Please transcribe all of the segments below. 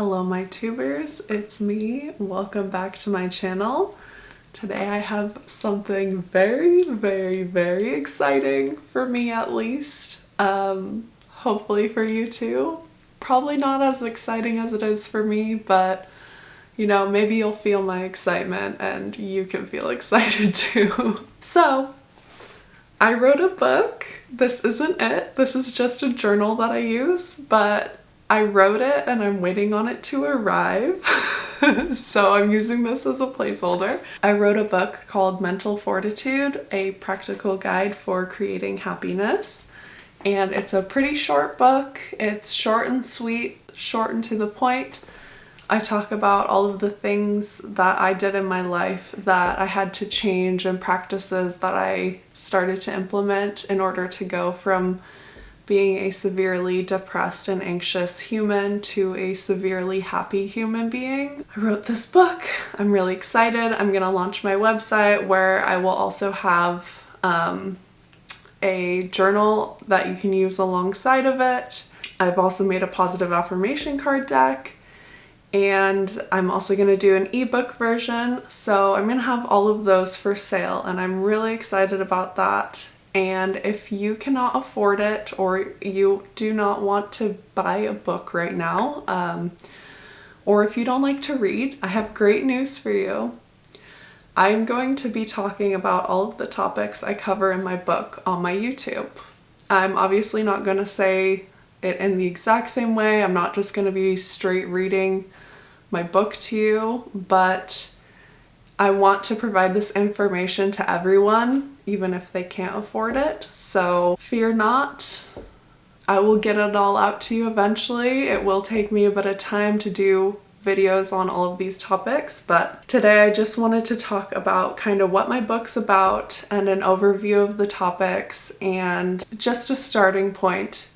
Hello my tubers, it's me. Welcome back to my channel. Today I have something very exciting for me at least. Hopefully for you too. Probably not as exciting as it is for me, but you know, maybe you'll feel my excitement and you can feel excited too. So, I wrote a book. This isn't it. This is just a journal that I use, but I wrote it and I'm waiting on it to arrive. So I'm using this as a placeholder. I wrote a book called Mental Fortitude, a practical guide for creating happiness. And it's a pretty short book. It's short and sweet, short and to the point. I talk about all of the things that I did in my life that I had to change and practices that I started to implement in order to go from being a severely depressed and anxious human to a severely happy human being. I wrote this book. I'm really excited. I'm gonna launch my website where I will also have a journal that you can use alongside of it. I've also made a positive affirmation card deck. And I'm also going to do an ebook version, so I'm going to have all of those for sale and I'm really excited about that. And if you cannot afford it or you do not want to buy a book right now, or if you don't like to read, I have great news for you. I'm going to be talking about all of the topics I cover in my book on my YouTube. I'm obviously not going to say it in the exact same way. I'm not just going to be straight reading my book to you, but I want to provide this information to everyone, even if they can't afford it. So fear not, I will get it all out to you eventually. It will take me a bit of time to do videos on all of these topics, but today I just wanted to talk about kind of what my book's about and an overview of the topics and just a starting point.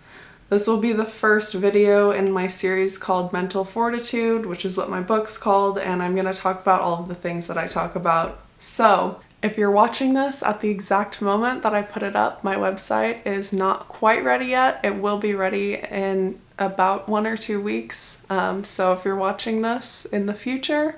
This will be the first video in my series called Mental Fortitude, which is what my book's called, and I'm going to talk about all of the things that I talk about. So, if you're watching this at the exact moment that I put it up, my website is not quite ready yet. It will be ready in about 1 or 2 weeks. So if you're watching this in the future,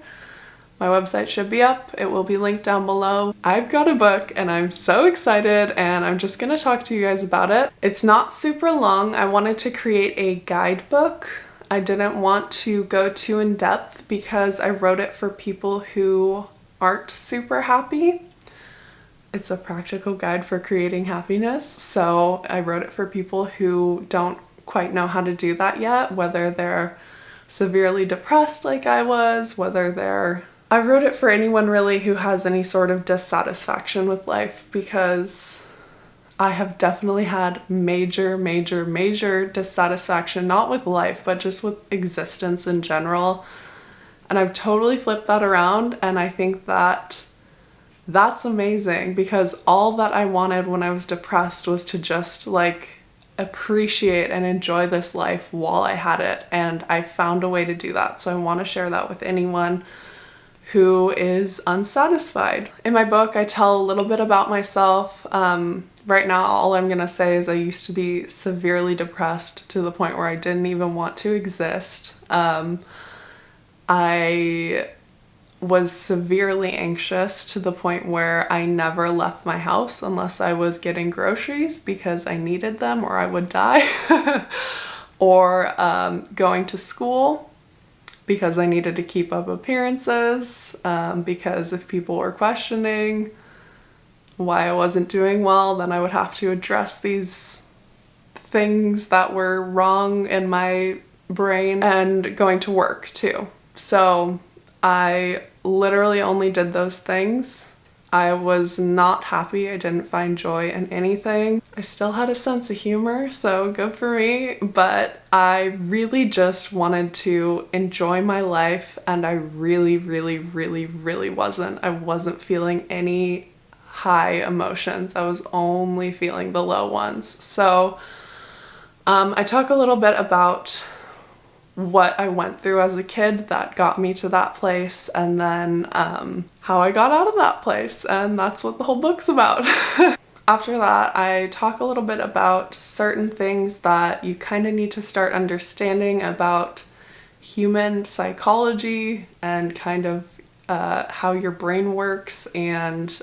my website should be up. It will be linked down below. I've got a book and I'm so excited and I'm just gonna talk to you guys about it. It's not super long. I wanted to create a guidebook. I didn't want to go too in depth because I wrote it for people who aren't super happy. It's a practical guide for creating happiness. So I wrote it for people who don't quite know how to do that yet, whether they're severely depressed like I was, I wrote it for anyone really who has any sort of dissatisfaction with life, because I have definitely had major dissatisfaction, not with life, but just with existence in general. And I've totally flipped that around, and I think that that's amazing because all that I wanted when I was depressed was to just appreciate and enjoy this life while I had it, and I found a way to do that. So I want to share that with anyone who is unsatisfied. In my book, I tell a little bit about myself. Right now, all I'm gonna say is I used to be severely depressed to the point where I didn't even want to exist. I was severely anxious to the point where I never left my house unless I was getting groceries because I needed them or I would die. Or going to school because I needed to keep up appearances, because if people were questioning why I wasn't doing well, then I would have to address these things that were wrong in my brain, and going to work too. So I literally only did those things. I was not happy. I didn't find joy in anything. I still had a sense of humor, so good for me, but I really just wanted to enjoy my life, and I really wasn't. I wasn't feeling any high emotions. I was only feeling the low ones. So I talk a little bit about what I went through as a kid that got me to that place, and then how I got out of that place, and that's what the whole book's about. After that, I talk a little bit about certain things that you kind of need to start understanding about human psychology and kind of how your brain works, and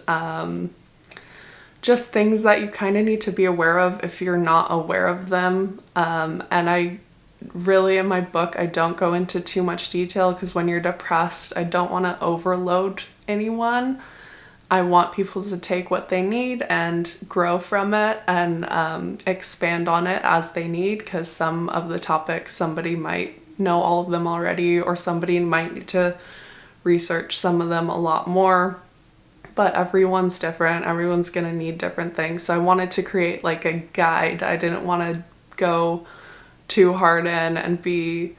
just things that you kind of need to be aware of if you're not aware of them. And I really, in my book, I don't go into too much detail because when you're depressed, I don't want to overload anyone. I want people to take what they need and grow from it and expand on it as they need, because some of the topics somebody might know all of them already, or somebody might need to research some of them a lot more. But everyone's different. Everyone's gonna need different things. So I wanted to create like a guide. I didn't want to go too hard in and be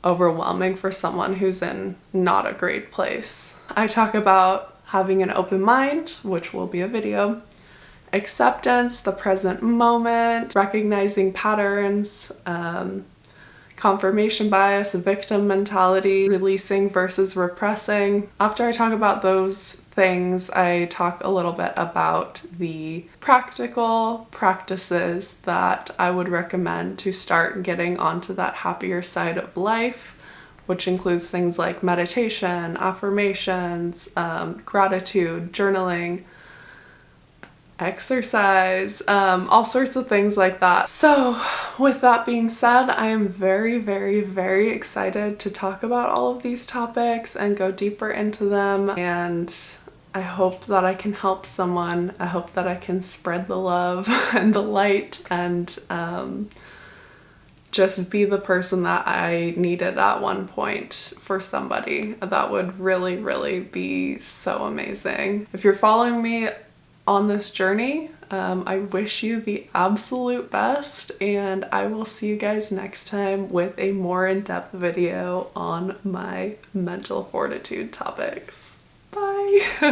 overwhelming for someone who's in not a great place. I talk about having an open mind, which will be a video, acceptance, the present moment, recognizing patterns, confirmation bias, victim mentality, releasing versus repressing. After I talk about those things, I talk a little bit about the practical practices that I would recommend to start getting onto that happier side of life, which includes things like meditation, affirmations, gratitude, journaling, exercise, all sorts of things like that. So with that being said, I am very, very, very excited to talk about all of these topics and go deeper into them, and I hope that I can help someone. I hope that I can spread the love and the light and just be the person that I needed at one point for somebody. That would really, really be so amazing. If you're following me on this journey, I wish you the absolute best, and I will see you guys next time with a more in-depth video on my mental fortitude topics. Bye!